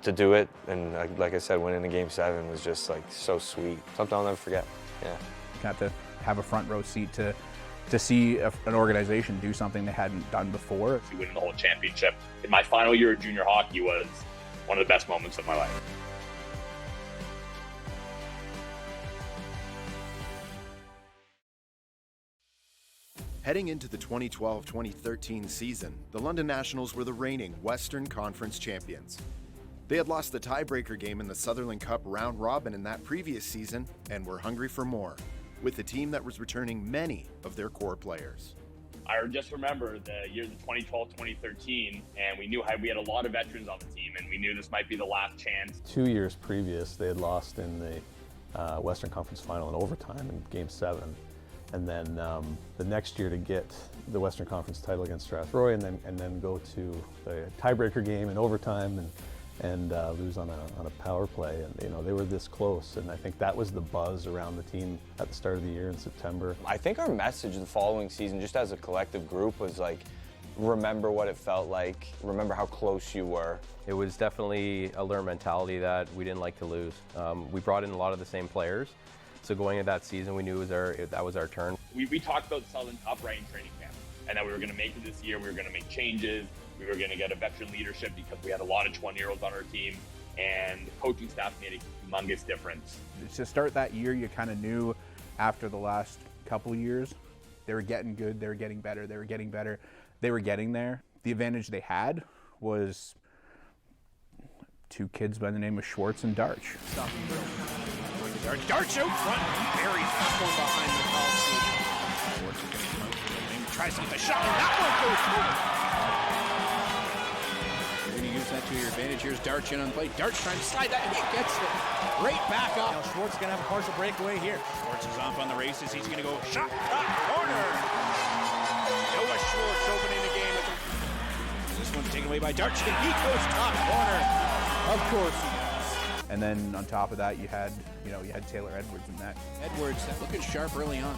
to do it, and like I said, winning the Game 7 was just like so sweet. Something I'll never forget. Yeah. Got to have a front row seat to see an organization do something they hadn't done before. Winning the whole championship in my final year of junior hockey was one of the best moments of my life. Heading into the 2012-2013 season, the London Nationals were the reigning Western Conference champions. They had lost the tiebreaker game in the Sutherland Cup round robin in that previous season and were hungry for more, with a team that was returning many of their core players. I just remember the years of 2012-2013, and we knew we had a lot of veterans on the team, and we knew this might be the last chance. 2 years previous, they had lost in the Western Conference Final in overtime in Game 7. And then the next year to get the Western Conference title against Strathroy, and then go to the tiebreaker game in overtime and lose on a power play. And they were this close, and I think that was the buzz around the team at the start of the year in September. I think our message the following season, just as a collective group, was like, remember what it felt like, remember how close you were. It was definitely a learned mentality that we didn't like to lose. We brought in a lot of the same players. So going into that season, we knew that was our turn. We talked about the Sutherland Cup right in training camp, and that we were going to make it this year. We were going to make changes. We were going to get a veteran leadership because we had a lot of 20-year-olds on our team, and the coaching staff made a humongous difference. To start that year, you kind of knew after the last couple years, they were getting good, they were getting better, they were getting better, they were getting there. The advantage they had was two kids by the name of Schwartz and Darch. Darch out front, very fast one behind the foul seat. Schwartz is going to come out and tries to get the shot, and that one goes through. You're going to use that to your advantage. Here's Darch in on the plate. Darch trying to slide that, and he gets it right back up. Now Schwartz is going to have a partial breakaway here. Schwartz is off on the races. He's going to go shot, corner. Noah Schwartz opening the game. This one's taken away by Darch, and he goes top corner. Of course he does. And then on top of that, you had Taylor Edwards in that. Edwards looking sharp early on.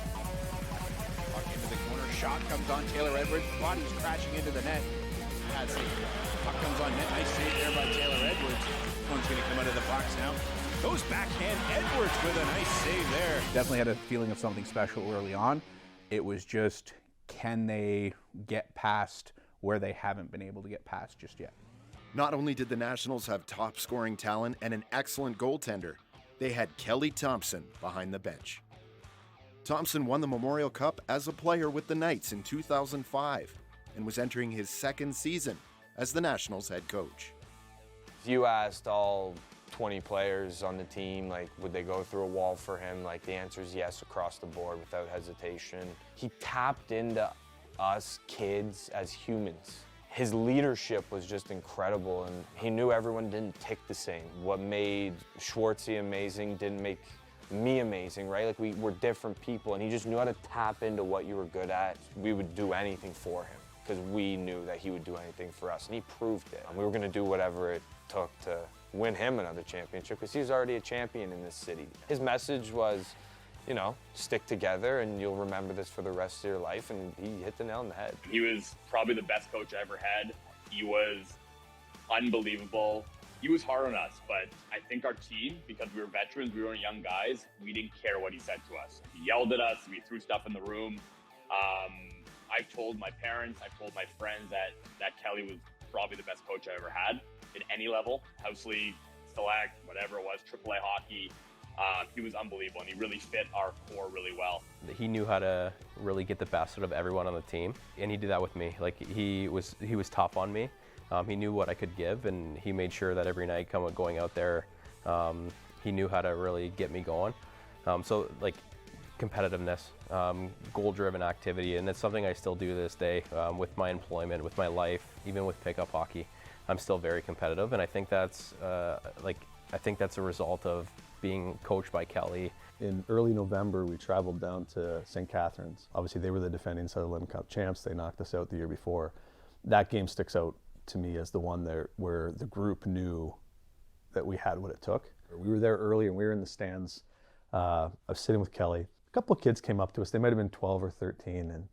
Walk into the corner, shot comes on Taylor Edwards, body's crashing into the net. That's it. Puck comes on net, nice save there by Taylor Edwards. One's going to come out of the box now. Goes backhand, Edwards with a nice save there. Definitely had a feeling of something special early on. It was just, can they get past where they haven't been able to get past just yet? Not only did the Nationals have top scoring talent and an excellent goaltender, they had Kelly Thompson behind the bench. Thompson won the Memorial Cup as a player with the Knights in 2005 and was entering his second season as the Nationals head coach. If you asked all 20 players on the team, like, would they go through a wall for him? Like, the answer is yes across the board without hesitation. He tapped into us kids as humans. His leadership was just incredible, and he knew everyone didn't tick the same. What made Schwartzy amazing didn't make me amazing, right? Like, we were different people, and he just knew how to tap into what you were good at. We would do anything for him because we knew that he would do anything for us, and he proved it. And we were going to do whatever it took to win him another championship because he was already a champion in this city. His message was, stick together and you'll remember this for the rest of your life, and he hit the nail on the head. He was probably the best coach I ever had. He was unbelievable. He was hard on us, but I think our team, because we were veterans, we weren't young guys, we didn't care what he said to us. He yelled at us, we threw stuff in the room. I told my parents, I told my friends that Kelly was probably the best coach I ever had at any level, house league, select, whatever it was, AAA hockey. He was unbelievable, and he really fit our core really well. He knew how to really get the best out of everyone on the team, and he did that with me. Like, he was tough on me. He knew what I could give, and he made sure that every night going out there, he knew how to really get me going. So, like, competitiveness, goal-driven activity, and it's something I still do to this day with my employment, with my life, even with pickup hockey. I'm still very competitive, and I think that's a result of being coached by Kelly. In early November, we traveled down to St. Catharines. Obviously, they were the defending Sutherland Cup champs. They knocked us out the year before. That game sticks out to me as the one there where the group knew that we had what it took. We were there early, and we were in the stands. I was sitting with Kelly. A couple of kids came up to us. They might have been 12 or 13, and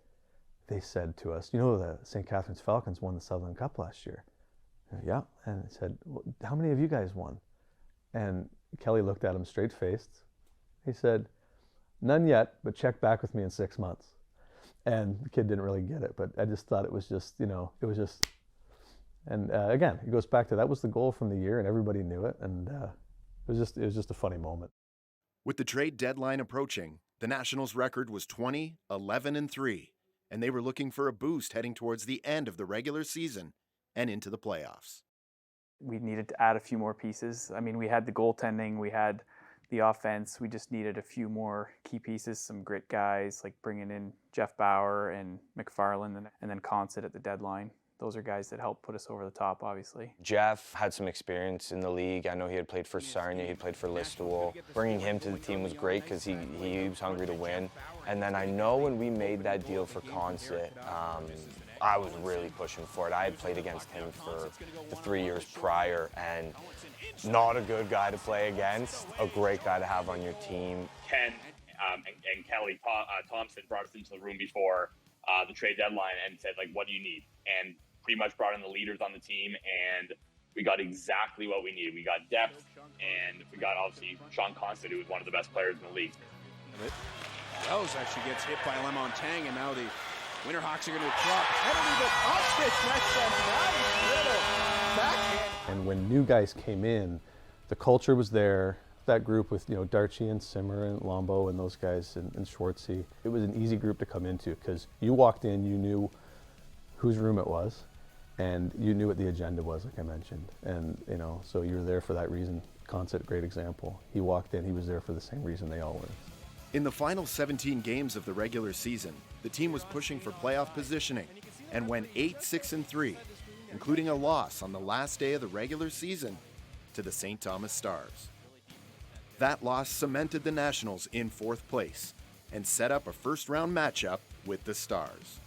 they said to us, the St. Catharines Falcons won the Sutherland Cup last year. Yeah, and I said, well, how many of you guys won? And Kelly looked at him straight-faced. He said, none yet, but check back with me in 6 months. And the kid didn't really get it, but I just thought it was just, it was just, and again, it goes back to that was the goal from the year, and everybody knew it, and it was just a funny moment. With the trade deadline approaching, the Nationals' record was 20-11-3, and they were looking for a boost heading towards the end of the regular season and into the playoffs. We needed to add a few more pieces. I mean, we had the goaltending, we had the offense. We just needed a few more key pieces, some grit guys, like bringing in Jeff Bauer and McFarland, and then Consett at the deadline. Those are guys that helped put us over the top, obviously. Jeff had some experience in the league. I know he had played for Sarnia, he had played for Listowel. Bringing him to the team was great because he was hungry to win. And then I know when we made that deal for Consett, I was really pushing for it. I had played against him for the 3 years prior, and not a good guy to play against, a great guy to have on your team. Ken and Kelly Thompson brought us into the room before the trade deadline and said, like, what do you need? And pretty much brought in the leaders on the team, and we got exactly what we needed. We got depth, and we got, obviously, Sean Consett, who was one of the best players in the league. Wells actually gets hit by Lemontang, and now the Winterhawks are going to drop penalty, but Consett gets a nice little backhand. And when new guys came in, the culture was there. That group with Darchie and Simmer and Lombo and those guys and Schwartzy, it was an easy group to come into because you walked in, you knew whose room it was, and you knew what the agenda was, like I mentioned. And so you were there for that reason. Consett, great example. He walked in, he was there for the same reason they all were. In the final 17 games of the regular season, the team was pushing for playoff positioning and went 8-6-3, including a loss on the last day of the regular season to the St. Thomas Stars. That loss cemented the Nationals in 4th place and set up a first-round matchup with the Stars.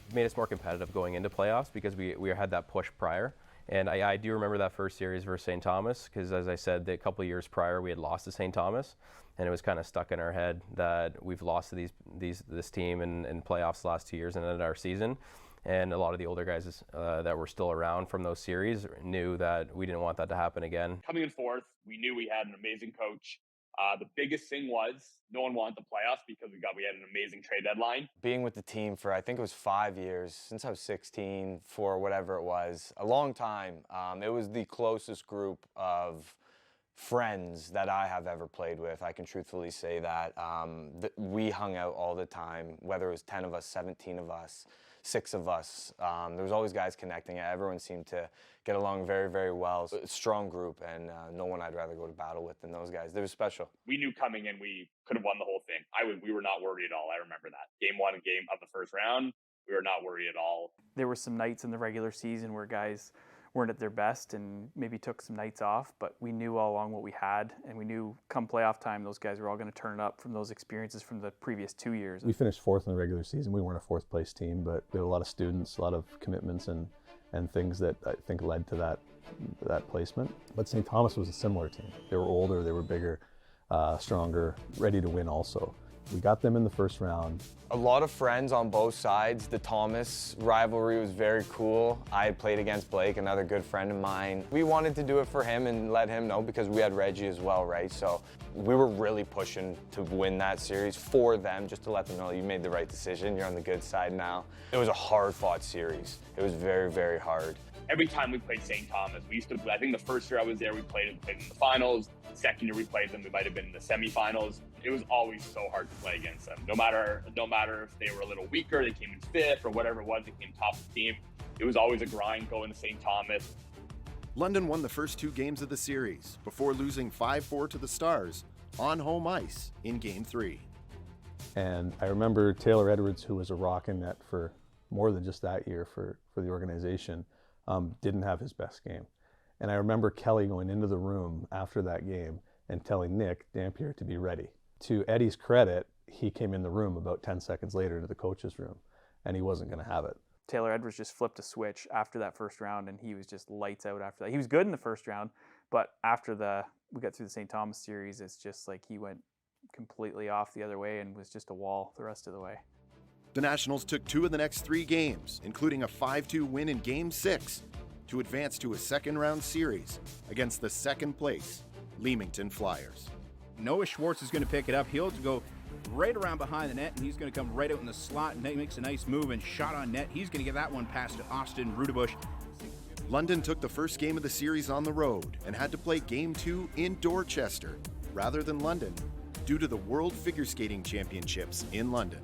It made us more competitive going into playoffs because we had that push prior. And I do remember that first series versus St. Thomas because, as I said, a couple of years prior we had lost to St. Thomas, and it was kind of stuck in our head that we've lost to this team in playoffs the last 2 years and ended our season. And a lot of the older guys that were still around from those series knew that we didn't want that to happen again. Coming in 4th, we knew we had an amazing coach. The biggest thing was no one wanted the playoffs because we had an amazing trade deadline. Being with the team for, I think it was 5 years, since I was 16, for whatever it was, a long time. It was the closest group of friends that I have ever played with. I can truthfully say that. We hung out all the time, whether it was 10 of us, 17 of us, 6 of us. There was always guys connecting. Everyone seemed to get along very, very well. So, strong group, and no one I'd rather go to battle with than those guys. They were special. We knew coming in we could have won the whole thing. We were not worried at all. I remember that. Game 1 of the first round, we were not worried at all. There were some nights in the regular season where guys weren't at their best and maybe took some nights off, but we knew all along what we had, and we knew come playoff time those guys were all going to turn it up from those experiences from the previous 2 years. We finished 4th in the regular season. We weren't a 4th place team, but we had a lot of students, a lot of commitments and things that I think led to that placement. But St. Thomas was a similar team. They were older, they were bigger, stronger, ready to win also. We got them in the first round. A lot of friends on both sides. The Thomas rivalry was very cool. I had played against Blake, another good friend of mine. We wanted to do it for him and let him know because we had Reggie as well, right? So we were really pushing to win that series for them, just to let them know you made the right decision. You're on the good side now. It was a hard-fought series. It was very, very hard. Every time we played St. Thomas, I think the first year I was there, we played in the finals. Second year we played them, we might have been in the semifinals. It was always so hard to play against them. No matter if they were a little weaker, they came in 5th or whatever it was, they came top of the team. It was always a grind going to St. Thomas. London won the first 2 games of the series before losing 5-4 to the Stars on home ice in Game 3. And I remember Taylor Edwards, who was a rock in net for more than just that year for the organization, didn't have his best game. And I remember Kelly going into the room after that game and telling Nick Dampier to be ready. To Eddie's credit, he came in the room about 10 seconds later to the coach's room, and he wasn't going to have it. Taylor Edwards just flipped a switch after that first round, and he was just lights out after that. He was good in the first round, but after we got through the St. Thomas series, it's just like he went completely off the other way and was just a wall the rest of the way. The Nationals took 2 of the next 3 games, including a 5-2 win in Game 6, to advance to a second-round series against the second-place Leamington Flyers. Noah Schwartz is going to pick it up. He'll go right around behind the net, and he's going to come right out in the slot, and he makes a nice move and shot on net. He's going to get that one past to Austin Rudebush. London took the first game of the series on the road and had to play Game 2 in Dorchester rather than London due to the World Figure Skating Championships in London.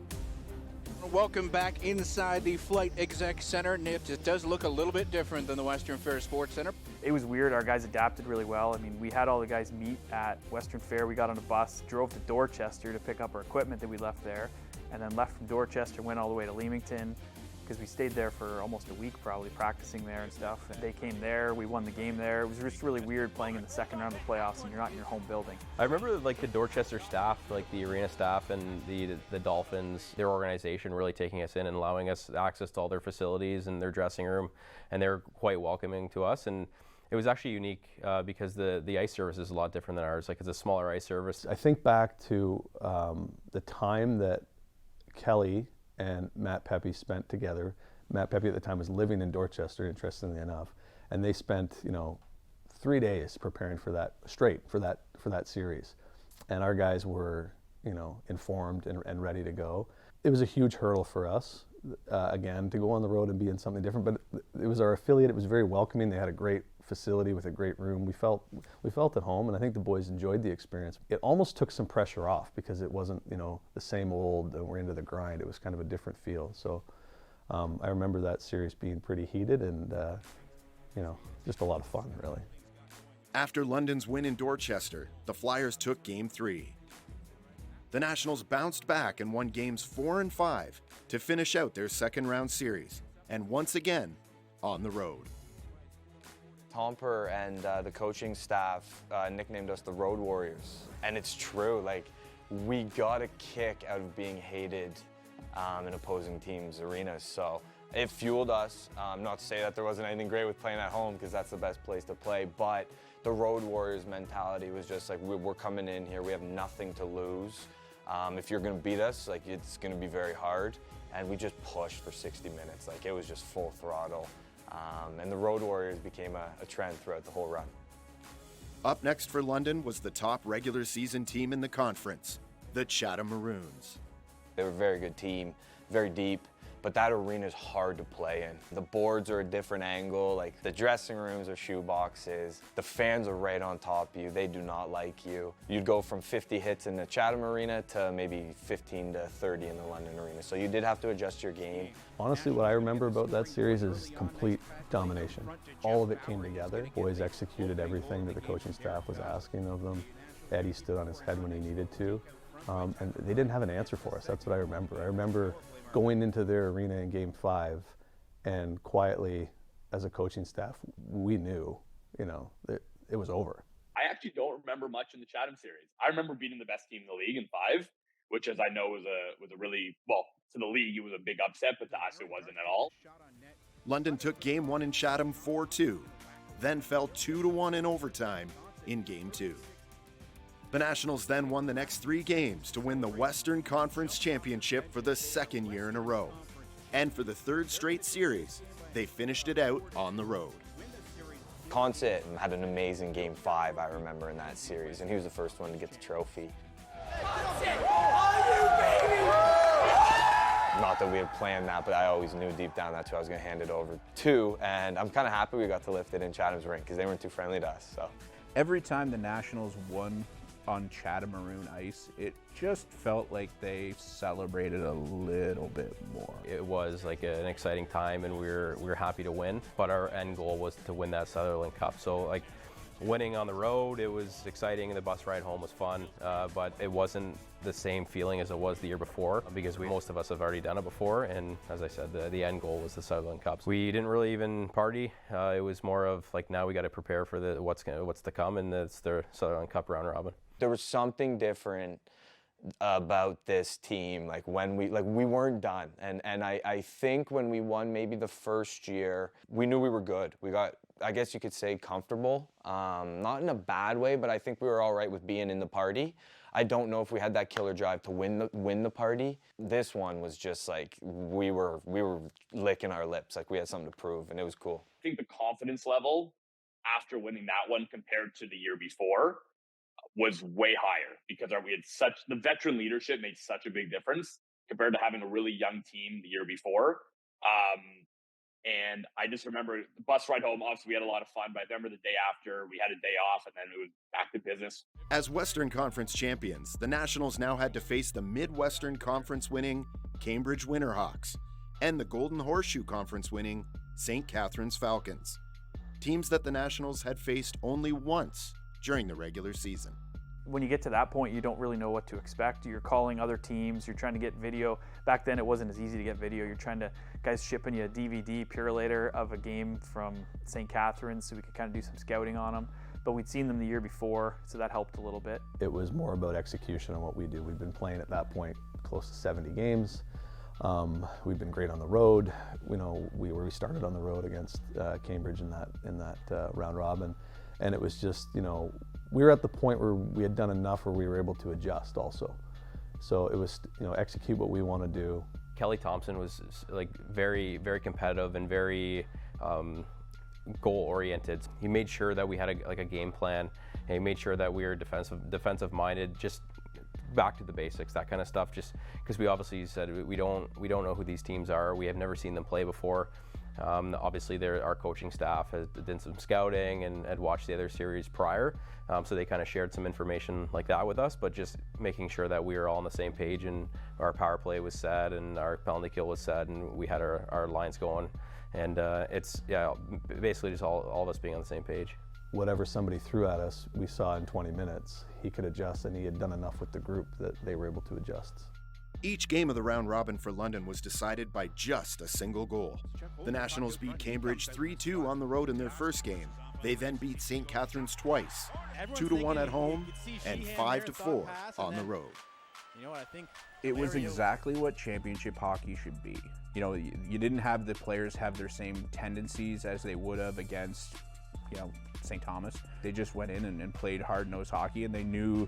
Welcome back inside the Flight Exec Center. It does look a little bit different than the Western Fair Sports Center. It was weird. Our guys adapted really well. I mean, we had all the guys meet at Western Fair. We got on a bus, drove to Dorchester to pick up our equipment that we left there, and then left from Dorchester, went all the way to Leamington, because we stayed there for almost a week probably practicing there and stuff. And they came there, we won the game there. It was just really weird playing in the second round of the playoffs and you're not in your home building. I remember like the Dorchester staff, like the arena staff and the Dolphins, their organization really taking us in and allowing us access to all their facilities and their dressing room, and they were quite welcoming to us. And it was actually unique because the ice service is a lot different than ours. Like it's a smaller ice service. I think back to the time that Kelly and Matt Pepe spent together. Matt Pepe at the time was living in Dorchester, interestingly enough, and they spent 3 days preparing for that for that series, and our guys were informed and ready to go. It was a huge hurdle for us again to go on the road and be in something different, but it was our affiliate. It was very welcoming. They had a great facility with a great room. We felt at home, and I think the boys enjoyed the experience. It almost took some pressure off because it wasn't the same old we're into the grind. It was kind of a different feel. So I remember that series being pretty heated and just a lot of fun, really. After London's win in Dorchester, the Flyers took Game 3. The Nationals bounced back and won Games 4 and 5 to finish out their second round series, and once again on the road. Tomper and the coaching staff nicknamed us the Road Warriors. And it's true, like, we got a kick out of being hated in opposing teams' arenas. So it fueled us. Not to say that there wasn't anything great with playing at home, because that's the best place to play, but the Road Warriors mentality was just like, we're coming in here, we have nothing to lose. If you're gonna beat us, like, it's gonna be very hard. And we just pushed for 60 minutes. Like, it was just full throttle. And the Road Warriors became a trend throughout the whole run. Up next for London was the top regular season team in the conference, the Chatham Maroons. They were a very good team, very deep, but that arena is hard to play in. The boards are a different angle, like the dressing rooms are shoe boxes. The fans are right on top of you. They do not like you. You'd go from 50 hits in the Chatham Arena to maybe 15 to 30 in the London Arena. So you did have to adjust your game. Honestly, what I remember about that series is complete domination. All of it came together. Boys executed everything that the coaching staff was asking of them. Eddie stood on his head when he needed to. And they didn't have an answer for us. That's what I remember. I remember going into their arena in Game 5, and quietly, as a coaching staff, we knew, that it was over. I actually don't remember much in the Chatham series. I remember beating the best team in the league in 5, which, as I know, was a really, well, to the league, it was a big upset, but to us, it wasn't at all. London took Game 1 in Chatham 4-2, then fell 2-1 in overtime in Game 2. The Nationals then won the next 3 games to win the Western Conference Championship for the second year in a row. And for the third straight series, they finished it out on the road. Consett had an amazing Game 5, I remember, in that series, and he was the first one to get the trophy. Not that we had planned that, but I always knew deep down that's who I was going to hand it over to, and I'm kind of happy we got to lift it in Chatham's rink because they weren't too friendly to us. So Every time the Nationals won on Chatham Maroon ice, it just felt like they celebrated a little bit more. It was like an exciting time, and we were happy to win, but our end goal was to win that Sutherland Cup. So like winning on the road, it was exciting, and the bus ride home was fun, but it wasn't the same feeling as it was the year before, because most of us have already done it before, and as I said, the end goal was the Sutherland Cup. We didn't really even party. It was more of like, now we got to prepare for what's to come, and it's the Sutherland Cup round robin. there was something different about this team. Like when we weren't done, and I think when we won maybe the first year, we knew we were good. We got I guess you could say, comfortable. Not in a bad way, but I think we were all right with being in the party. I don't know if we had that killer drive to win the party. This one was just like we were licking our lips, like we had something to prove, and it was cool. I think the confidence level after winning that one compared to the year before was way higher because we had the veteran leadership made such a big difference compared to having a really young team the year before. And I just remember the bus ride home, obviously we had a lot of fun, but I remember the day after we had a day off and then it was back to business. As Western Conference champions, the Nationals now had to face the Midwestern Conference winning Cambridge Winterhawks and the Golden Horseshoe Conference winning St. Catharines Falcons, teams that the Nationals had faced only once during the regular season. When you get to that point, you don't really know what to expect. You're calling other teams, you're trying to get video. Back then it wasn't as easy to get video. You're trying to, guys shipping you a DVD Purelator of a game from St. Catharines so we could kind of do some scouting on them. But we'd seen them the year before, so that helped a little bit. It was more about execution on what we do. We'd been playing at that point close to 70 games. We've been great on the road. You know, we started on the road against Cambridge in that round robin, and it was just, you know, we were at the point where we had done enough where we were able to adjust also. So it was, you know, execute what we want to do. Kelly Thompson was like very, very competitive and very goal-oriented. He made sure that we had a game plan, and he made sure that we were defensive-minded, just back to the basics, that kind of stuff. Just because we obviously said we don't know who these teams are. We have never seen them play before. Obviously, our coaching staff has done some scouting and had watched the other series prior, so they kind of shared some information like that with us. But just making sure that we were all on the same page and our power play was set and our penalty kill was set and we had our lines going. And it's basically just all of us being on the same page. Whatever somebody threw at us, we saw in 20 minutes. He could adjust, and he had done enough with the group that they were able to adjust. Each game of the round robin for London was decided by just a single goal. The Nationals beat Cambridge 3-2 on the road in their first game. They then beat St. Catharines twice, 2-1 at home and 5-4 on the road. You know what I think? It was exactly what championship hockey should be. You know, you didn't have the players have their same tendencies as they would have against, you know, St. Thomas. They just went in and played hard-nosed hockey, and they knew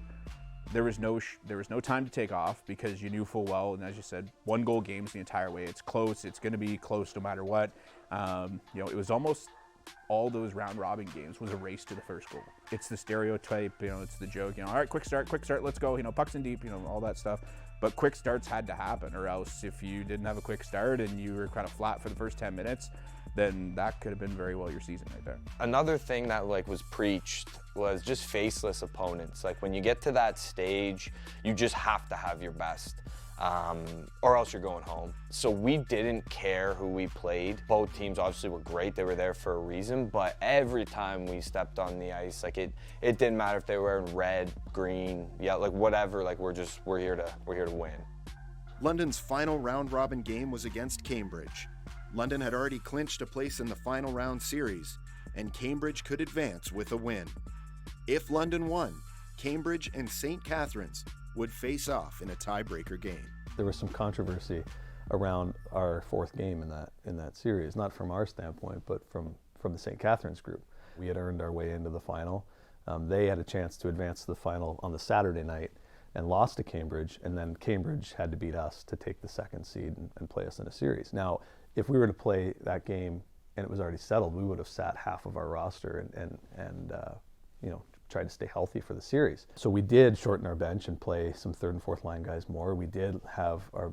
there was no time to take off because you knew full well, and as you said, 1-goal games the entire way. It's close. It's going to be close no matter what. You know, it was almost all those round robin games was a race to the first goal. It's the stereotype, you know, it's the joke, you know, all right, quick start, let's go, you know, pucks in deep, you know, all that stuff. But quick starts had to happen, or else if you didn't have a quick start and you were kind of flat for the first 10 minutes, then that could have been very well your season right there. Another thing that was preached was just faceless opponents. Like when you get to that stage, you just have to have your best, or else you're going home. So we didn't care who we played. Both teams obviously were great. They were there for a reason, but every time we stepped on the ice, like it didn't matter if they were wearing red, green, yeah, like whatever, like we're here to win. London's final round robin game was against Cambridge. London had already clinched a place in the final round series, and Cambridge could advance with a win. If London won, Cambridge and St. Catharines would face off in a tiebreaker game. There was some controversy around our fourth game in that series, not from our standpoint, but from the St. Catharines group. We had earned our way into the final. They had a chance to advance to the final on the Saturday night and lost to Cambridge, and then Cambridge had to beat us to take the second seed and play us in a series. Now, if we were to play that game and it was already settled, we would have sat half of our roster and you know, tried to stay healthy for the series. So we did shorten our bench and play some third and fourth line guys more. We did have our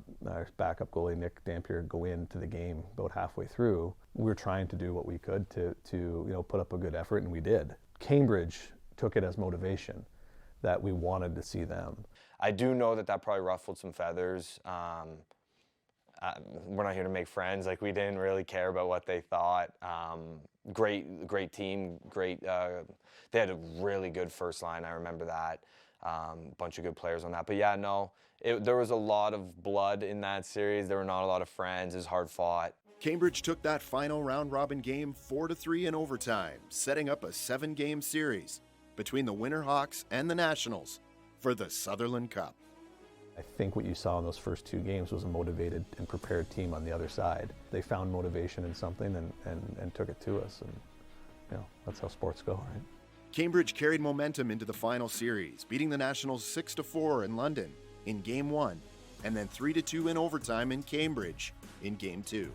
backup goalie Nick Dampier go into the game about halfway through. We were trying to do what we could to you know, put up a good effort, and we did. Cambridge took it as motivation that we wanted to see them. I do know that probably ruffled some feathers. We're not here to make friends. Like, we didn't really care about what they thought. Great team. Great. They had a really good first line. I remember that. Bunch of good players on that. But yeah, no, there was a lot of blood in that series. There were not a lot of friends. It was hard fought. Cambridge took that final round robin game 4-3 in overtime, setting up a 7-game series between the Winterhawks and the Nationals for the Sutherland Cup. I think what you saw in those first 2 games was a motivated and prepared team on the other side. They found motivation in something and took it to us. that's how sports go, right? Cambridge carried momentum into the final series, beating the Nationals 6-4 in London in Game 1, and then 3-2 in overtime in Cambridge in Game 2.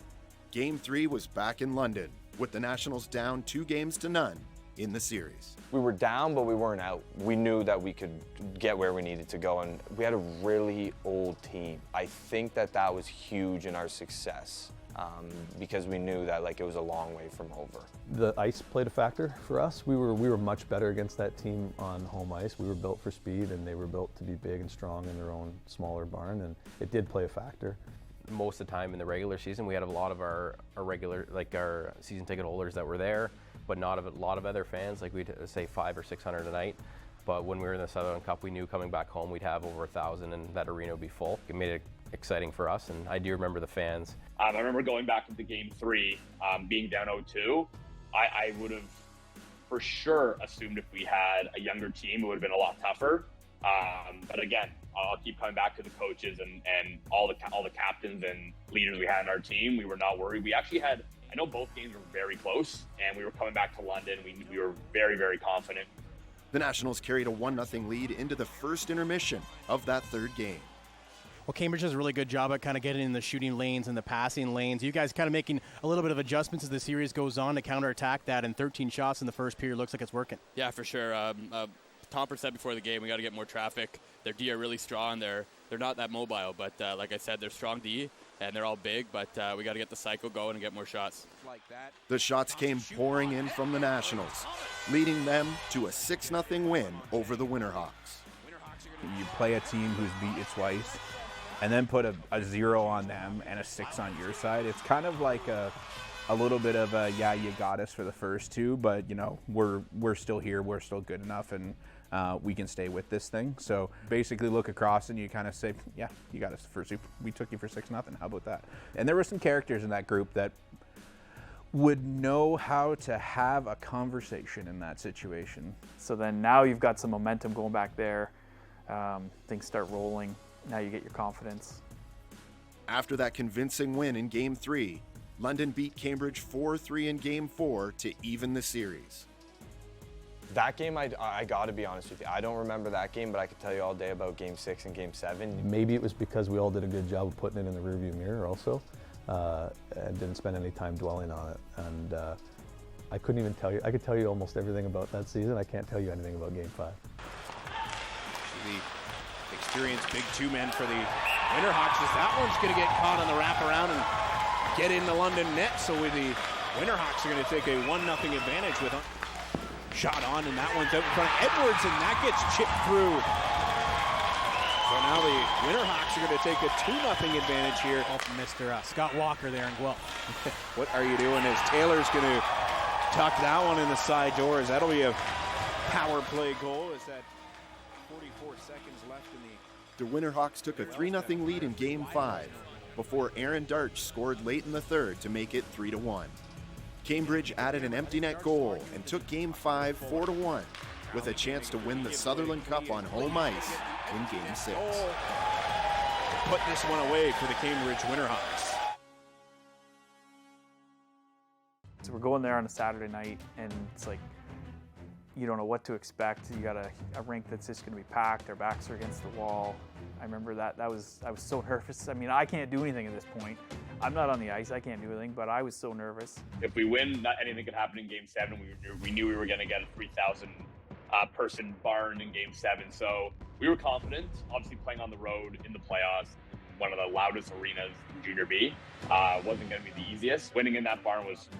Game 3 was back in London, with the Nationals down 2-0 in the series. We were down, but we weren't out. We knew that we could get where we needed to go, and we had a really old team. I think that was huge in our success. Because we knew that it was a long way from over. The ice played a factor for us. We were much better against that team on home ice. We were built for speed, and they were built to be big and strong in their own smaller barn, and it did play a factor. Most of the time in the regular season, we had a lot of our regular, our season ticket holders that were there, but not a lot of other fans. We'd say 500 or 600 a night. But when we were in the Sutherland Cup, we knew coming back home we'd have over 1,000, and that arena would be full. It made it exciting for us, and I do remember the fans. I remember going back into Game 3, being down 0-2. I would have for sure assumed if we had a younger team, it would have been a lot tougher. But again, I'll keep coming back to the coaches and all the captains and leaders we had in our team. We were not worried. We actually had, I know both games were very close, and we were coming back to London. We were very, very confident. The Nationals carried a 1-0 lead into the first intermission of that third game. Well, Cambridge does a really good job at kind of getting in the shooting lanes and the passing lanes. You guys kind of making a little bit of adjustments as the series goes on to counterattack that, and 13 shots in the first period looks like it's working. Yeah, for sure. Tomper said before the game, we got to get more traffic. Their D are really strong. They're not that mobile, but like I said, they're strong D, and they're all big, but we got to get the cycle going and get more shots. The shots came pouring in from the Nationals, leading them to a 6-0 win over the Winterhawks. You play a team who's beat you twice, and then put a 0 on them and a 6 on your side. It's kind of like a little bit of a, yeah, you got us for the first two, but we're still here, we're still good enough, and we can stay with this thing. So basically look across and you kind of say, yeah, you got us the first two. We took you for 6-0. How about that? And there were some characters in that group that would know how to have a conversation in that situation. So then now you've got some momentum going back there. Things start rolling. Now you get your confidence. After that convincing win in Game 3, London beat Cambridge 4-3 in Game 4 to even the series. That game, I got to be honest with you, I don't remember that game, but I could tell you all day about Game 6 and Game 7. Maybe it was because we all did a good job of putting it in the rearview mirror also, and didn't spend any time dwelling on it. And I couldn't even tell you, I could tell you almost everything about that season. I can't tell you anything about Game 5. The experienced big two men for the Winterhawks, as that one's going to get caught on the wraparound and get in the London net. So the Winterhawks are going to take a 1-0 advantage with a shot on, and that one's out in front of Edwards, and that gets chipped through. So now the Winterhawks are going to take a 2-0 advantage here. All from Mr. Scott Walker there in Guelph. What are you doing as Taylor's going to tuck that one in the side doors? That'll be a power play goal. Is that 44 seconds left in The Winterhawks took a 3-0 lead in Game 5 before Aaron Darch scored late in the third to make it 3-1. Cambridge added an empty net goal and took Game 5 4-1 with a chance to win the Sutherland Cup on home ice in Game 6. Put this one away for the Cambridge Winterhawks. So we're going there on a Saturday night, and it's like, you don't know what to expect. You got a rink that's just going to be packed. Our backs are against the wall. I remember I was so nervous. I mean, I can't do anything at this point. I'm not on the ice. I can't do anything, but I was so nervous. If we win, not anything could happen in Game 7. We knew we were going to get a 3,000 person barn in Game 7. So we were confident. Obviously, playing on the road in the playoffs, one of the loudest arenas in Junior B, wasn't going to be the easiest. Winning in that barn was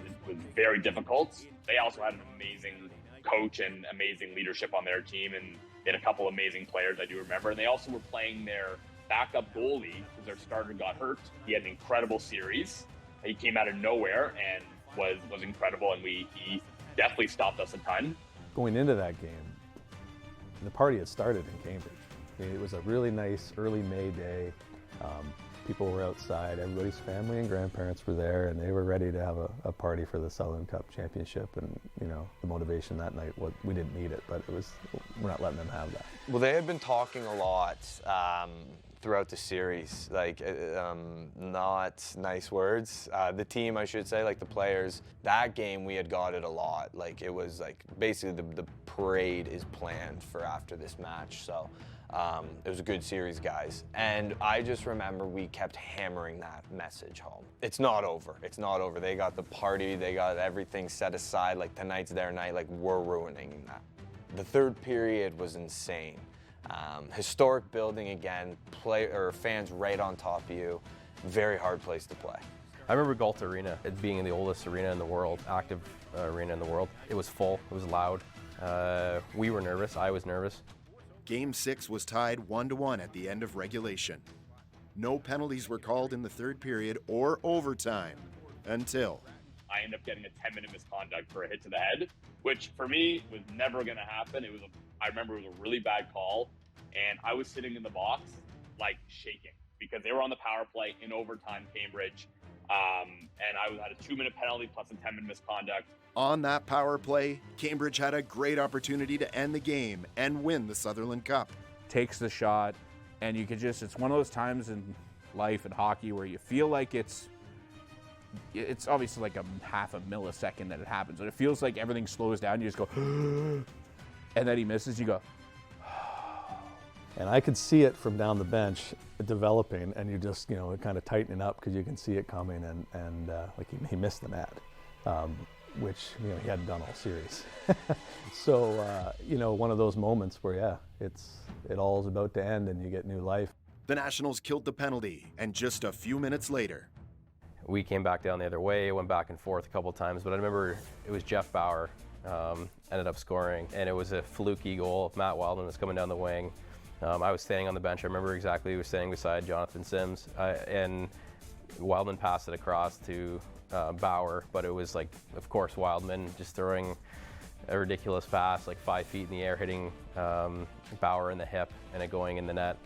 very difficult. They also had an amazing coach and amazing leadership on their team, and they had a couple amazing players I do remember. And they also were playing their backup goalie because their starter got hurt. He had an incredible series. He came out of nowhere and was incredible, and he definitely stopped us a ton. Going into that game, the party had started in Cambridge. It was a really nice early May day. People were outside, everybody's family and grandparents were there, and they were ready to have a party for the Sutherland Cup championship. And the motivation that night, we didn't need it, but we're not letting them have that. Well, they had been talking a lot throughout the series. Like, not nice words. The team, I should say, like the players, that game we had got it a lot. Like, it was like basically the parade is planned for after this match. So it was a good series, guys. And I just remember we kept hammering that message home. It's not over. It's not over. They got the party. They got everything set aside. Like, tonight's their night. Like, we're ruining that. The third period was insane. Historic building again, fans right on top of you. Very hard place to play. I remember Galt Arena, it being the oldest arena in the world, active arena in the world. It was full, it was loud. We were nervous, I was nervous. Game 6 was tied 1-1 at the end of regulation. No penalties were called in the third period or overtime until I ended up getting a 10-minute misconduct for a hit to the head, which for me was never going to happen. I remember it was a really bad call, and I was sitting in the box like shaking because they were on the power play in overtime, Cambridge, and I had a 2-minute penalty plus a 10-minute misconduct. On that power play, Cambridge had a great opportunity to end the game and win the Sutherland Cup. Takes the shot, and you could it's one of those times in life and hockey where you feel like it's obviously like a half a millisecond that it happens, and it feels like everything slows down. You just go, and then he misses, you go. And I could see it from down the bench developing, and you just, kind of tightening up because you can see it coming, and like he missed the net, which, he hadn't done all series. So, one of those moments where, it all is about to end and you get new life. The Nationals killed the penalty, and just a few minutes later, We came back down the other way, went back and forth a couple of times, but I remember it was Jeff Bauer ended up scoring, and it was a fluky goal. Matt Wildman was coming down the wing. I was standing on the bench. I remember exactly he was standing beside Jonathan Sims, and Wildman passed it across to Bauer, but it was like, of course, Wildman just throwing a ridiculous pass, like 5 feet in the air, hitting Bauer in the hip and it going in the net.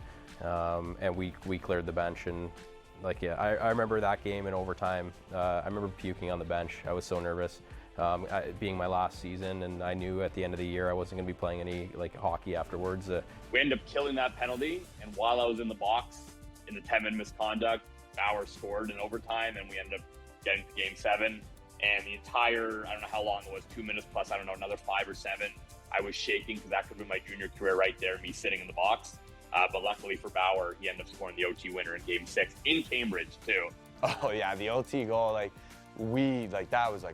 And we cleared the bench, and I remember that game in overtime. I remember puking on the bench. I was so nervous. Being my last season, and I knew at the end of the year I wasn't going to be playing any hockey afterwards. We ended up killing that penalty, and while I was in the box in the 10-minute misconduct, Bauer scored in overtime, and we ended up getting to Game 7. And the entire, I don't know how long it was, 2 minutes plus, I don't know, another 5 or 7, I was shaking because that could have been my junior career right there, me sitting in the box. But luckily for Bauer, he ended up scoring the OT winner in Game 6 in Cambridge too. Oh yeah, the OT goal, that was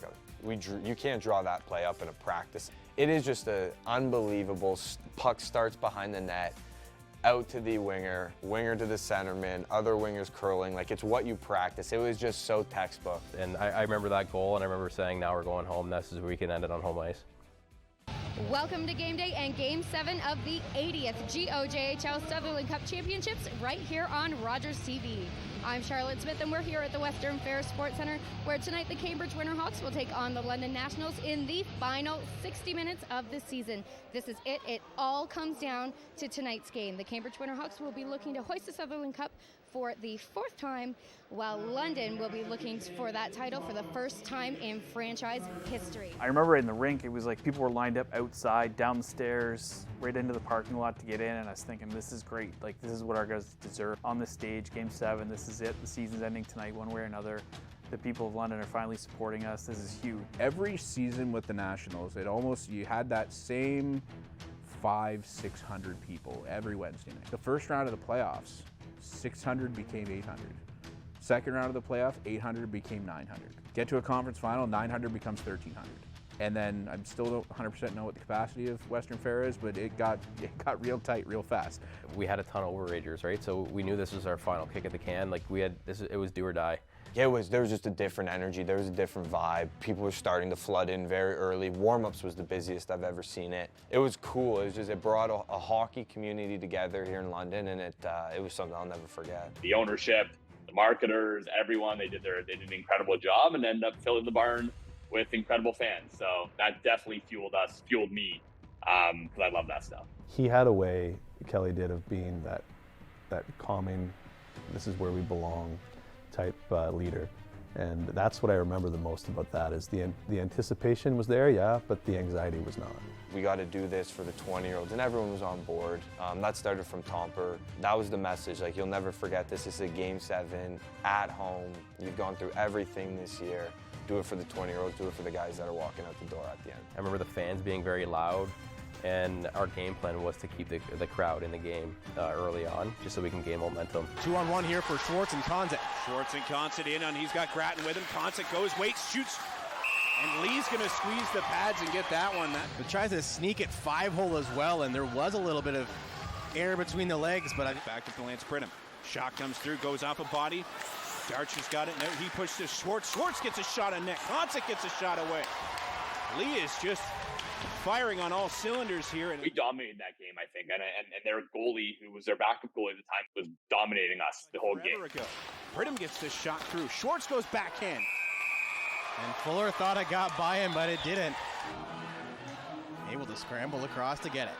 you can't draw that play up in a practice. It is just an unbelievable, puck starts behind the net, out to the winger to the centerman, other wingers curling, it's what you practice. It was just so textbook. And I remember that goal, and I remember saying, now we're going home. This is where we can end it on home ice. Welcome to Game Day and Game 7 of the 80th GOJHL Sutherland Cup Championships right here on Rogers TV. I'm Charlotte Smith, and we're here at the Western Fair Sports Centre, where tonight the Cambridge Winterhawks will take on the London Nationals in the final 60 minutes of the season. This is it. It all comes down to tonight's game. The Cambridge Winterhawks will be looking to hoist the Sutherland Cup for the 4th time, while London will be looking for that title for the first time in franchise history. I remember in the rink, it was like people were lined up outside, down the stairs, right into the parking lot to get in, and I was thinking, this is great. This is what our guys deserve. On the stage, Game 7, this is it. The season's ending tonight one way or another. The people of London are finally supporting us. This is huge. Every season with the Nationals, you had that same 500-600 people every Wednesday night. The first round of the playoffs, 600 became 800. Second round of the playoff, 800 became 900. Get to a conference final, 900 becomes 1,300. And then I still don't 100% know what the capacity of Western Fair is, but it got real tight real fast. We had a ton of overagers, right? So we knew this was our final kick at the can. It was do or die. There was just a different energy. There was a different vibe. People were starting to flood in very early. Warm-ups was the busiest I've ever seen it. It was cool. It brought a hockey community together here in London, and it was something I'll never forget. The ownership, the marketers, everyone, they did an incredible job and ended up filling the barn with incredible fans. So that definitely fueled me, because I love that stuff. He had a way, Kelly did, of being that calming, this is where we belong type leader. And that's what I remember the most about that is the anticipation was there, yeah, but the anxiety was not. We got to do this for the 20-year-olds, and everyone was on board. That started from Tomper. That was the message, like, you'll never forget this. This is a Game 7 at home. You've gone through everything this year. Do it for the 20-year-olds, do it for the guys that are walking out the door at the end. I remember the fans being very loud, and our game plan was to keep the crowd in the game early on, just so we can gain momentum. 2-on-1 here for Schwartz and Konzett. Schwartz and Konzett in, and he's got Grattan with him. Konzett goes, waits, shoots, and Lee's going to squeeze the pads and get that one. But tries to sneak it 5-hole as well, and there was a little bit of air between the legs, but back to Lance Pridham. Shot comes through, goes off a body. Darch has got it. Now he pushes Schwartz. Schwartz gets a shot on net. Konzett gets a shot away. Lee is just firing on all cylinders here. And we dominated that game, I think. And their goalie, who was their backup goalie at the time, was dominating us the whole game. Pridham gets this shot through. Schwartz goes backhand. And Fuller thought it got by him, but it didn't. Able to scramble across to get it.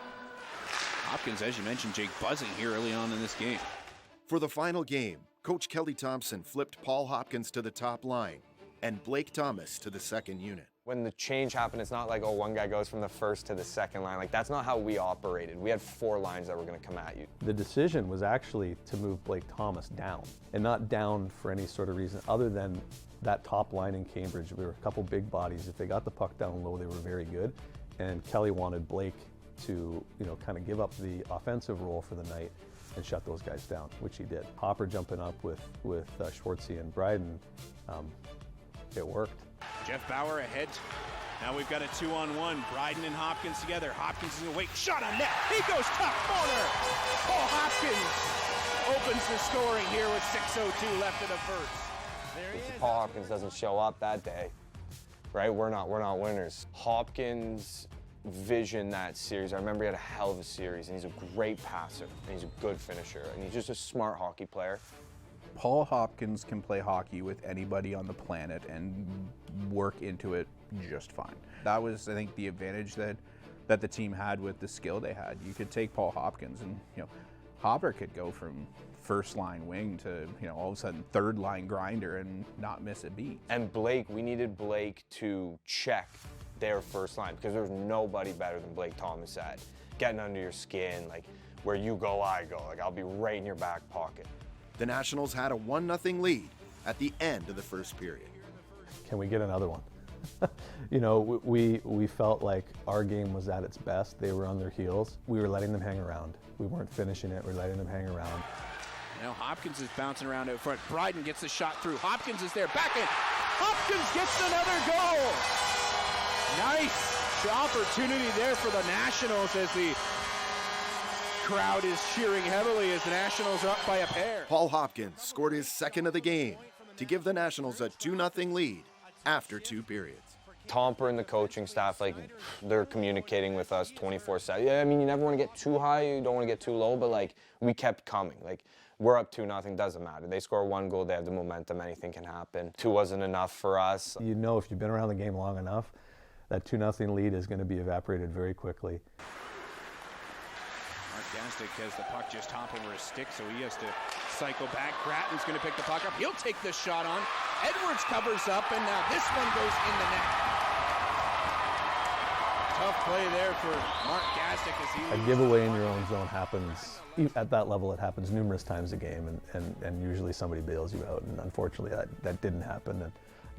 Hopkins, as you mentioned, Jake, buzzing here early on in this game. For the final game, Coach Kelly Thompson flipped Paul Hopkins to the top line and Blake Thomas to the second unit. When the change happened, it's not like, oh, one guy goes from the first to the second line. Like, that's not how we operated. We had 4 lines that were going to come at you. The decision was actually to move Blake Thomas down, and not down for any sort of reason other than that top line in Cambridge. We were a couple big bodies. If they got the puck down low, they were very good. And Kelly wanted Blake to, kind of give up the offensive role for the night and shut those guys down, which he did. Hopper jumping up with Schwartzy and Bryden, it worked. Jeff Bauer ahead. Now we've got a 2-on-1. Bryden and Hopkins together. Hopkins is away. Shot on net. He goes top corner. Paul Hopkins opens the scoring here with 6:02 left in the first. There he is. If Paul Hopkins doesn't show up that day, right? We're not winners. Hopkins' vision that series, I remember he had a hell of a series, and he's a great passer, and he's a good finisher, and he's just a smart hockey player. Paul Hopkins can play hockey with anybody on the planet and work into it just fine. That was, I think, the advantage that the team had with the skill they had. You could take Paul Hopkins and, Hopper could go from first line wing to, all of a sudden third line grinder and not miss a beat. And Blake, we needed Blake to check their first line because there's nobody better than Blake Thomas at getting under your skin, like where you go, I go. Like, I'll be right in your back pocket. The Nationals had a 1-0 lead at the end of the first period. Can we get another one? We felt like our game was at its best. They were on their heels. We were letting them hang around. We weren't finishing it. We're letting them hang around. Now Hopkins is bouncing around out front. Bryden gets the shot through. Hopkins is there. Back in. Hopkins gets another goal. Nice opportunity there for the Nationals as the crowd is cheering heavily as the Nationals are up by a pair. Paul Hopkins scored his second of the game to give the Nationals a 2-0 lead after 2 periods. Tomper and the coaching staff, like, they're communicating with us 24/7. Yeah, I mean, you never want to get too high, you don't want to get too low, but, like, we kept coming. Like, we're up 2-0, doesn't matter. They score 1 goal, they have the momentum, anything can happen. 2 wasn't enough for us. If you've been around the game long enough, that 2-0 lead is going to be evaporated very quickly. Gastic has the puck just hop over his stick, so he has to cycle back. Grattan's going to pick the puck up. He'll take the shot on. Edwards covers up, and now this one goes in the net. Tough play there for Mark Gastic as he... A giveaway in your own zone happens, at that level it happens numerous times a game, and usually somebody bails you out, and unfortunately that didn't happen.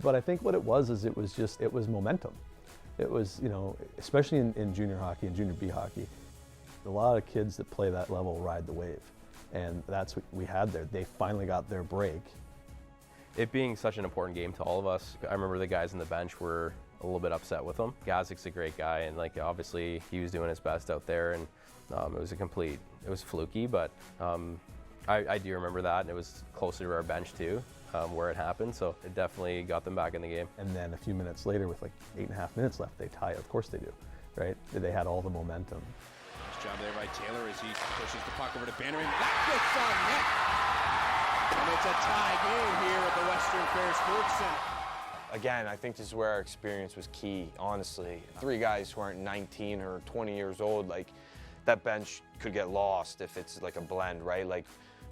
But I think what it was is it was momentum. It was, especially in junior hockey and junior B hockey, a lot of kids that play that level ride the wave, and that's what we had there. They finally got their break. It being such an important game to all of us, I remember the guys on the bench were a little bit upset with him. Gazic's a great guy, and obviously he was doing his best out there, and it was fluky, but I do remember that, and it was closer to our bench too, where it happened, so it definitely got them back in the game. And then a few minutes later, with 8.5 minutes left, they tie. Of course they do, right? They had all the momentum. Job there by Taylor as he pushes the puck over to Bannerman. That gets on net. And it's a tie game here at the Western Fair Sports Center. Again, I think this is where our experience was key, honestly. 3 guys who aren't 19 or 20 years old, like, that bench could get lost if it's like a blend, right? Like,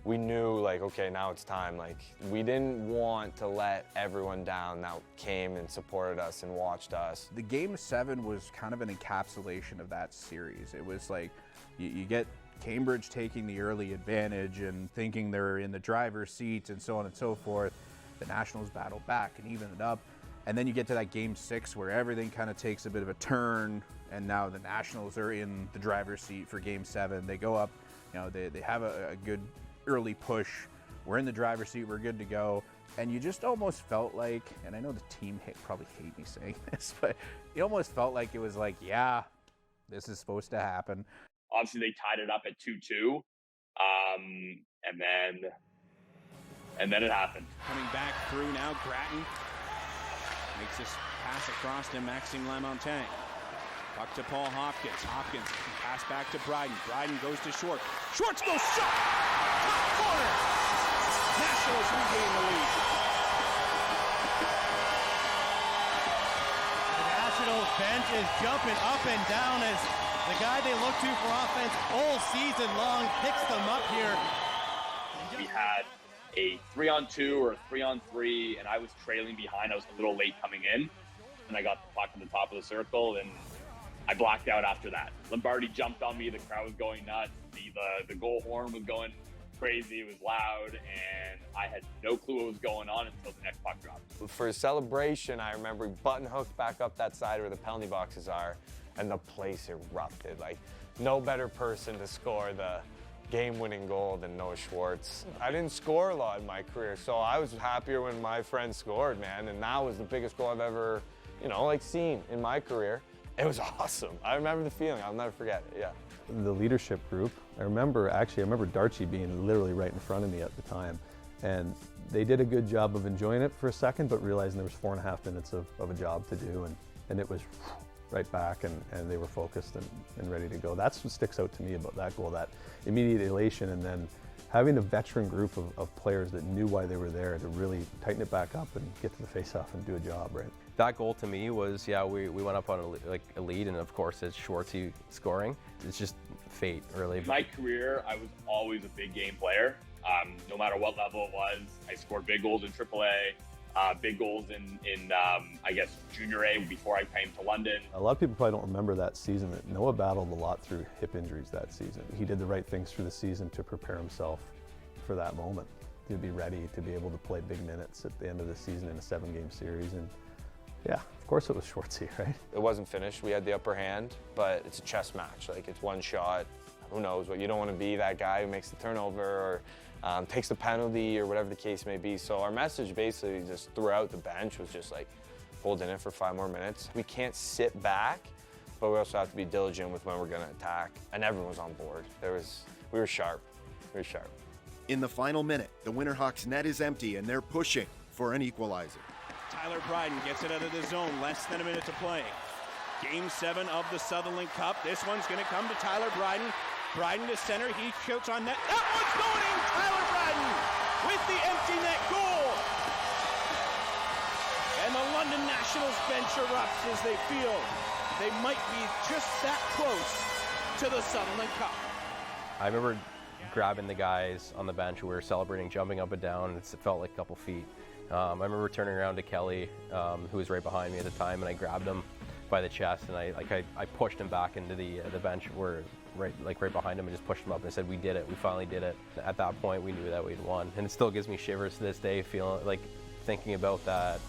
we knew, like, okay, now it's time. Like, we didn't want to let everyone down that came and supported us and watched us. The Game 7 was kind of an encapsulation of that series. It was like, you get Cambridge taking the early advantage and thinking they're in the driver's seat and so on and so forth. The Nationals battle back and even it up. And then you get to that Game 6 where everything kind of takes a bit of a turn, and now the Nationals are in the driver's seat for Game 7. They go up, you know, they have a good early push. We're in the driver's seat, we're good to go. And you just almost felt like, and I know the team probably hate me saying this, but it almost felt like it was like, yeah, this is supposed to happen. Obviously, they tied it up at 2-2, and then it happened. Coming back through now, Grattan makes this pass across to Maxime Lamontagne. Puck to Paul Hopkins. Hopkins pass back to Bryden. Bryden goes to Schwartz. Schwartz goes shot! Top corner! Nationals regain the lead. The Nationals bench is jumping up and down as the guy they look to for offense all season long picks them up here. We had a 3-on-2 or a 3-on-3, and I was trailing behind. I was a little late coming in, and I got the puck at the top of the circle, and I blacked out after that. Lombardi jumped on me. The crowd was going nuts. The goal horn was going crazy. It was loud, and I had no clue what was going on until the next puck dropped. For a celebration, I remember button hooked back up that side where the penalty boxes are, and the place erupted. Like, no better person to score the game-winning goal than Noah Schwartz. I didn't score a lot in my career, so I was happier when my friend scored, man, and that was the biggest goal I've ever, seen in my career. It was awesome. I remember the feeling. I'll never forget it, yeah. The leadership group, I remember Darchie being literally right in front of me at the time, and they did a good job of enjoying it for a second, but realizing there was 4.5 minutes of a job to do, and it was right back, and they were focused and ready to go. That's what sticks out to me about that goal, that immediate elation, and then having a veteran group of players that knew why they were there to really tighten it back up and get to the face-off and do a job, right? That goal to me was, we went up on a lead, and of course it's Schwartzy scoring. It's just fate, really. In my career, I was always a big game player. No matter what level it was, I scored big goals in AAA, big goals in Junior A before I came to London. A lot of people probably don't remember that season that Noah battled a lot through hip injuries that season. He did the right things through the season to prepare himself for that moment, to be ready to be able to play big minutes at the end of the season in a 7-game series. And yeah, of course it was Schwartzy, right? It wasn't finished. We had the upper hand, but it's a chess match. Like, it's one shot. Who knows what? You don't want to be that guy who makes the turnover or takes the penalty or whatever the case may be. So our message basically just throughout the bench was just like, hold in it for 5 more minutes. We can't sit back, but we also have to be diligent with when we're going to attack. And everyone was on board. We were sharp. We were sharp. In the final minute, the Winterhawks' net is empty and they're pushing for an equalizer. Tyler Bryden gets it out of the zone, less than a minute to play. Game 7 of the Sutherland Cup. This one's going to come to Tyler Bryden. Bryden to center, he shoots on net. That one's going in! Tyler Bryden with the empty net goal! And the London Nationals bench erupts as they feel they might be just that close to the Sutherland Cup. I remember grabbing the guys on the bench who were celebrating, jumping up and down, and it felt like a couple feet. I remember turning around to Kelly, who was right behind me at the time, and I grabbed him by the chest, and I pushed him back into the bench where right behind him, and just pushed him up and said, "We did it. We finally did it." At that point, we knew that we'd won, and it still gives me shivers to this day, thinking about that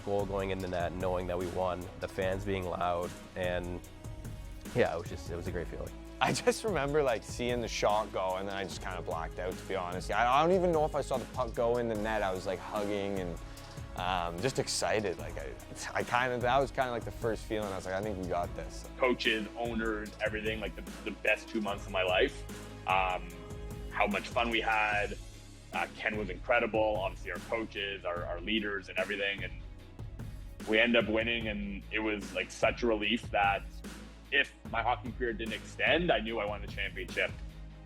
goal going in the net, knowing that we won, the fans being loud, and yeah, it was a great feeling. I just remember seeing the shot go, and then I just kind of blacked out, to be honest. I don't even know if I saw the puck go in the net. I was hugging and just excited. That was kind of the first feeling. I was like, I think we got this. Coaches, owners, everything, the best 2 months of my life. How much fun we had. Ken was incredible. Obviously, our coaches, our leaders, and everything. And we ended up winning, and it was such a relief that if my hockey career didn't extend, I knew I won the championship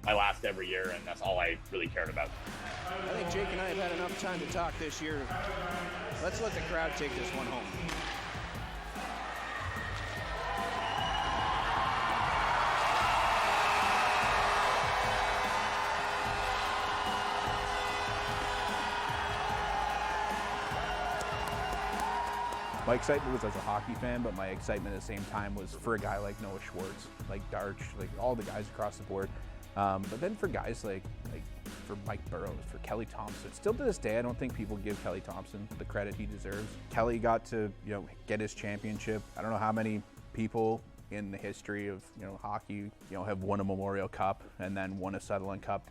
my last every year, and that's all I really cared about. I think Jake and I have had enough time to talk this year. Let's let the crowd take this one home. My excitement was as a hockey fan, but my excitement at the same time was for a guy like Noah Schwartz, like Darch, like all the guys across the board. But then for guys like for Mike Burrows, for Kelly Thompson, still to this day, I don't think people give Kelly Thompson the credit he deserves. Kelly got to, get his championship. I don't know how many people in the history of, hockey, have won a Memorial Cup and then won a Sutherland Cup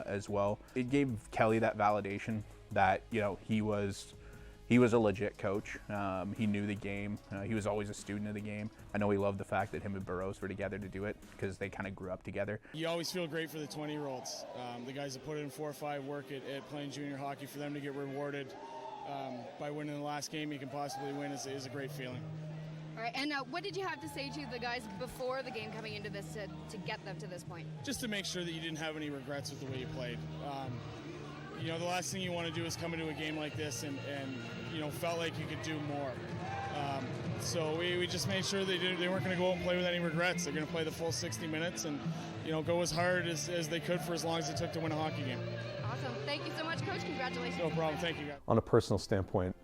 as well. It gave Kelly that validation that, he was a legit coach. He knew the game. He was always a student of the game. I know he loved the fact that him and Burrows were together to do it because they kind of grew up together. You always feel great for the 20-year-olds. The guys that put in 4 or 5 work at playing junior hockey, for them to get rewarded by winning the last game you can possibly win is a great feeling. All right, and what did you have to say to the guys before the game coming into this to get them to this point? Just to make sure that you didn't have any regrets with the way you played. The last thing you want to do is come into a game like this and felt like you could do more. So we just made sure they weren't going to go out and play with any regrets. They're going to play the full 60 minutes and go as hard as they could for as long as it took to win a hockey game. Awesome. Thank you so much, Coach. Congratulations. No problem. Thank you, guys. On a personal standpoint,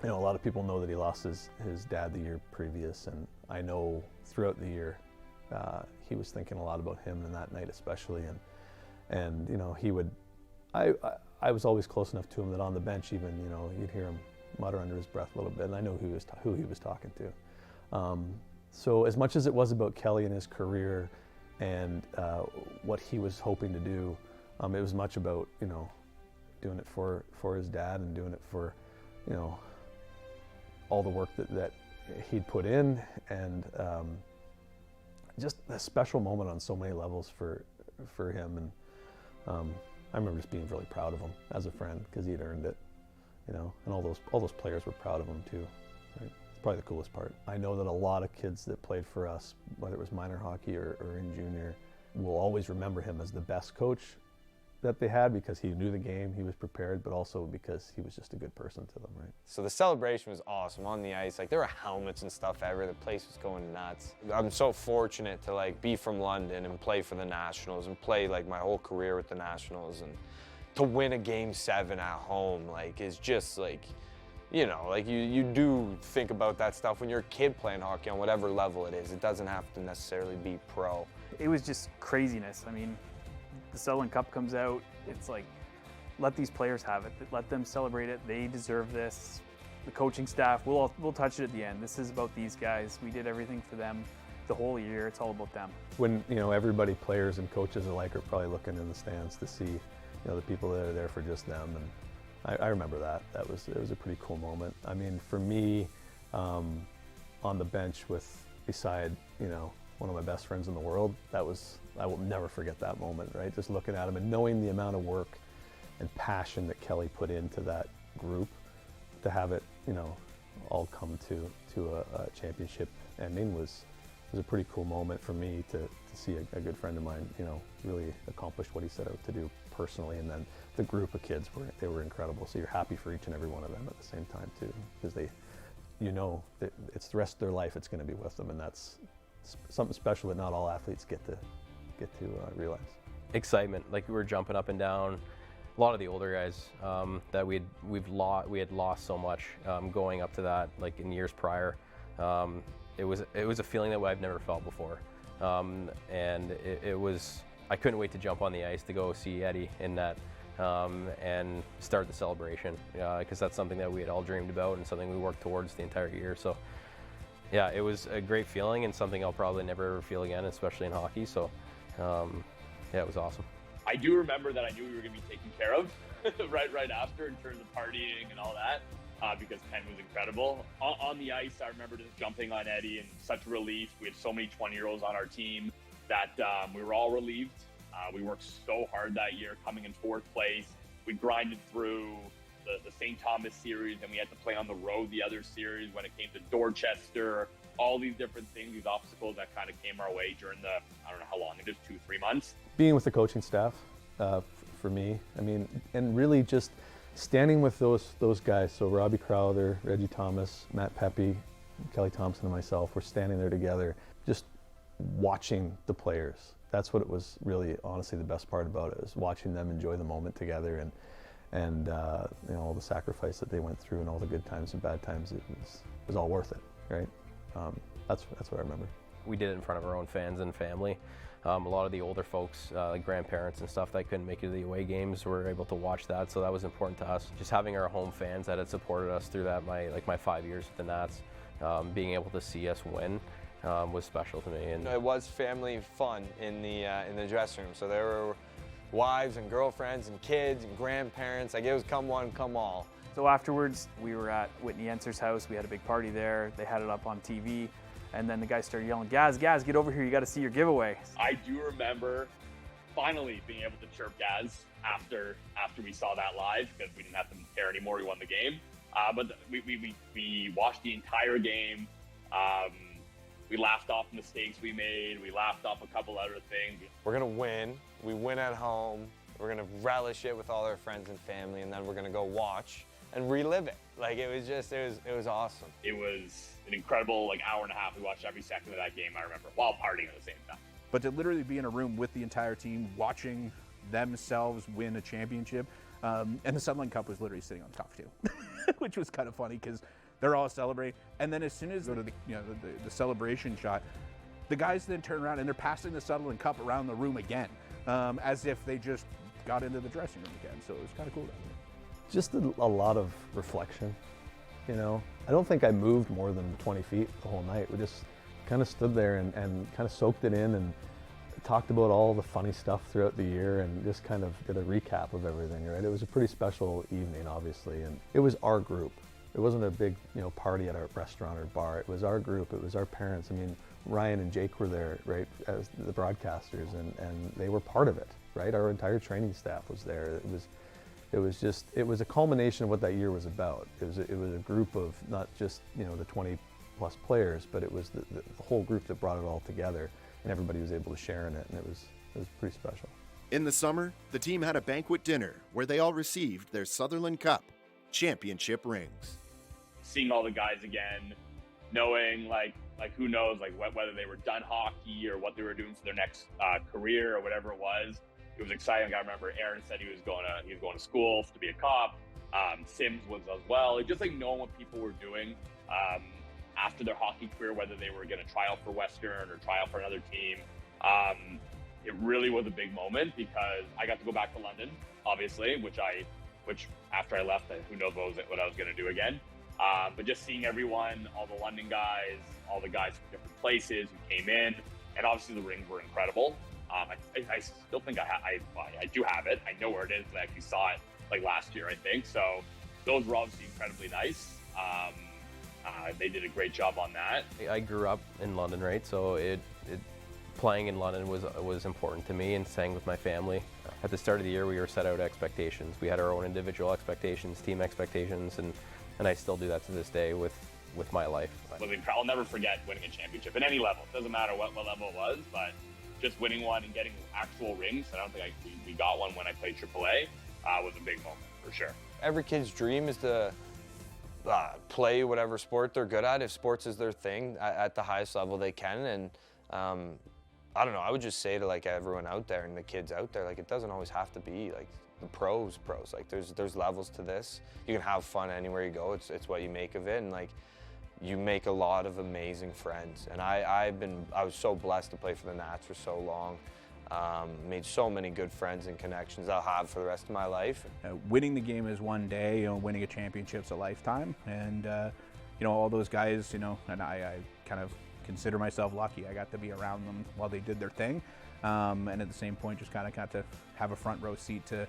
a lot of people know that he lost his dad the year previous, and I know throughout the year he was thinking a lot about him and that night especially, and he would. I was always close enough to him that on the bench even, you'd hear him mutter under his breath a little bit, and I know who he was talking to. So as much as it was about Kelly and his career and what he was hoping to do, it was much about, doing it for his dad and doing it for, all the work that he'd put in, and just a special moment on so many levels for him. And I remember just being really proud of him as a friend because he'd earned it, and all those players were proud of him too. Right? It's probably the coolest part. I know that a lot of kids that played for us, whether it was minor hockey or in junior, will always remember him as the best coach that they had because he knew the game, he was prepared, but also because he was just a good person to them, right? So the celebration was awesome on the ice. There were helmets and stuff everywhere. The place was going nuts. I'm so fortunate to be from London and play for the Nationals and play my whole career with the Nationals, and to win a Game 7 at home is just you do think about that stuff when you're a kid playing hockey on whatever level it is. It doesn't have to necessarily be pro. It was just craziness. The Sutherland Cup comes out, it's let these players have it. Let them celebrate it. They deserve this. The coaching staff, we'll touch it at the end. This is about these guys. We did everything for them the whole year. It's all about them. When, everybody, players and coaches alike, are probably looking in the stands to see, the people that are there for just them. And I remember that. It was a pretty cool moment. For me, on the bench beside, one of my best friends in the world, I will never forget that moment, right? Just looking at him and knowing the amount of work and passion that Kelly put into that group to have it, all come to a championship ending was a pretty cool moment for me to see a good friend of mine, really accomplish what he set out to do personally. And then the group of kids were incredible. So you're happy for each and every one of them at the same time too, because that it's the rest of their life it's going to be with them, and that's something special that not all athletes get to realize. Excitement, we were jumping up and down. A lot of the older guys that we had lost so much going up to that, in years prior. It was a feeling that I've never felt before, and it was. I couldn't wait to jump on the ice to go see Eddie in net and start the celebration, because that's something that we had all dreamed about and something we worked towards the entire year. So. Yeah, it was a great feeling and something I'll probably never ever feel again, especially in hockey. So, it was awesome. I do remember that I knew we were going to be taken care of right after in terms of partying and all that, because Ken was incredible. On the ice, I remember just jumping on Eddie and such relief. We had so many 20-year-olds on our team that we were all relieved. We worked so hard that year, coming in 4th place. We grinded through the St. Thomas series, and we had to play on the road the other series when it came to Dorchester, all these different things, these obstacles that kind of came our way during the, I don't know how long, it was 2-3 months. Being with the coaching staff, for me, and really just standing with those guys, so Robbie Crowther, Reggie Thomas, Matt Pepe, Kelly Thompson and myself were standing there together, just watching the players. That's what it was really, honestly, the best part about it, is watching them enjoy the moment together. And all the sacrifice that they went through and all the good times and bad times, it was all worth it, right? That's what I remember. We did it in front of our own fans and family. A lot of the older folks, like grandparents and stuff that couldn't make it to the away games, were able to watch that, so that was important to us. Just having our home fans that had supported us through that, my 5 years with the Nats, being able to see us win was special to me. And it was family fun in the dressing room. So there were wives and girlfriends and kids and grandparents. Like, it was come one, come all. So afterwards, we were at Whitney Enser's house. We had a big party there. They had it up on TV. And then the guys started yelling, Gaz, get over here. You got to see your giveaway. I do remember finally being able to chirp Gaz after we saw that live, because we didn't have to care anymore. We won the game. But we watched the entire game. We laughed off mistakes we made. We laughed off a couple other things. We're going to win. We win at home. We're going to relish it with all our friends and family, and then we're going to go watch and relive it. Like, it was awesome. It was an incredible hour and a half. We watched every second of that game, I remember, while partying at the same time. But to literally be in a room with the entire team, watching themselves win a championship, and the Sutherland Cup was literally sitting on top too, which was kind of funny because they're all celebrating. And then as soon as they go to the celebration shot, the guys then turn around and they're passing the Sutherland Cup around the room again, as if they just got into the dressing room again. So it was kind of cool down there. Just a lot of reflection, I don't think I moved more than 20 feet the whole night. We just kind of stood there and kind of soaked it in and talked about all the funny stuff throughout the year and just kind of did a recap of everything, right? It was a pretty special evening, obviously, and it was our group. It wasn't a big, party at our restaurant or bar. It was our group. It was our parents. I mean, Ryan and Jake were there, right, as the broadcasters, and they were part of it, right? Our entire training staff was there. It was a culmination of what that year was about. It was a group of not just the 20 plus players, but it was the whole group that brought it all together, and everybody was able to share in it, and it was pretty special. In the summer, the team had a banquet dinner where they all received their Sutherland Cup championship rings. Seeing all the guys again, knowing who knows whether they were done hockey or what they were doing for their next career or whatever it was. It was exciting. I remember Aaron said he was going to school to be a cop. Sims was as well. Just knowing what people were doing after their hockey career, whether they were going to try out for Western or try out for another team. It really was a big moment because I got to go back to London, obviously, which after I left, who knows what I was going to do again. But just seeing everyone, all the London guys, all the guys from different places who came in, and obviously the rings were incredible. I still think I do have it. I know where it is. I actually saw it last year, I think. So those were obviously incredibly nice. They did a great job on that. I grew up in London, right? So playing in London was important to me, and staying with my family. At the start of the year, we were set out expectations. We had our own individual expectations, team expectations, and I still do that to this day with my life. I'll never forget winning a championship at any level. It doesn't matter what level it was, but just winning one and getting actual rings. I don't think we got one when I played AAA. Was a big moment for sure. Every kid's dream is to play whatever sport they're good at. If sports is their thing at the highest level they can, and I don't know. I would just say to everyone out there and the kids out there, it doesn't always have to be the pros. There's levels to this. You can have fun anywhere you go. It's what you make of it, and you make a lot of amazing friends. And I was so blessed to play for the Nats for so long. Made so many good friends and connections I'll have for the rest of my life. Winning the game is one day, winning a championship's a lifetime. And, all those guys, and I kind of consider myself lucky. I got to be around them while they did their thing. And at the same point, just kind of got to have a front row seat to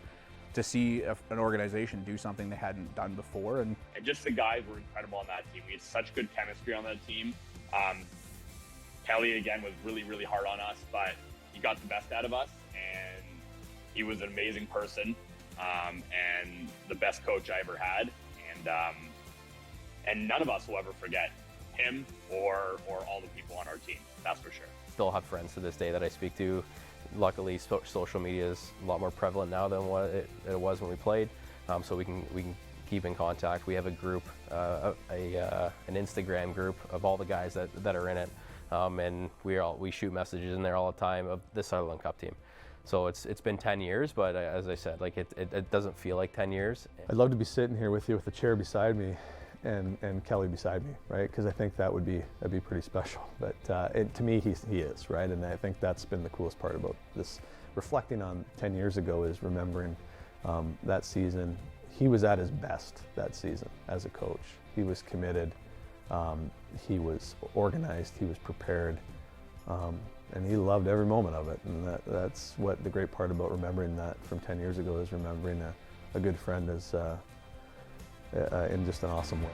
see an organization do something they hadn't done before. And just the guys were incredible on that team. We had such good chemistry on that team. Kelly, again, was really, really hard on us, but he got the best out of us, and he was an amazing person, and the best coach I ever had. And none of us will ever forget him or all the people on our team, that's for sure. Still have friends to this day that I speak to. Luckily, social media is a lot more prevalent now than what it was when we played, so we can keep in contact. We have a group, an Instagram group of all the guys that are in it, and we shoot messages in there all the time of the Sutherland Cup team. So it's been 10 years, but as I said, like it doesn't feel like 10 years. I'd love to be sitting here with you with a chair beside me and Kelly beside me, right? Because I think that'd be pretty special. But to me, he is, right? And I think that's been the coolest part about this. Reflecting on 10 years ago is remembering that season. He was at his best that season as a coach. He was committed, he was organized, he was prepared, and he loved every moment of it. And that's what the great part about remembering that from 10 years ago is remembering a good friend is in just an awesome way.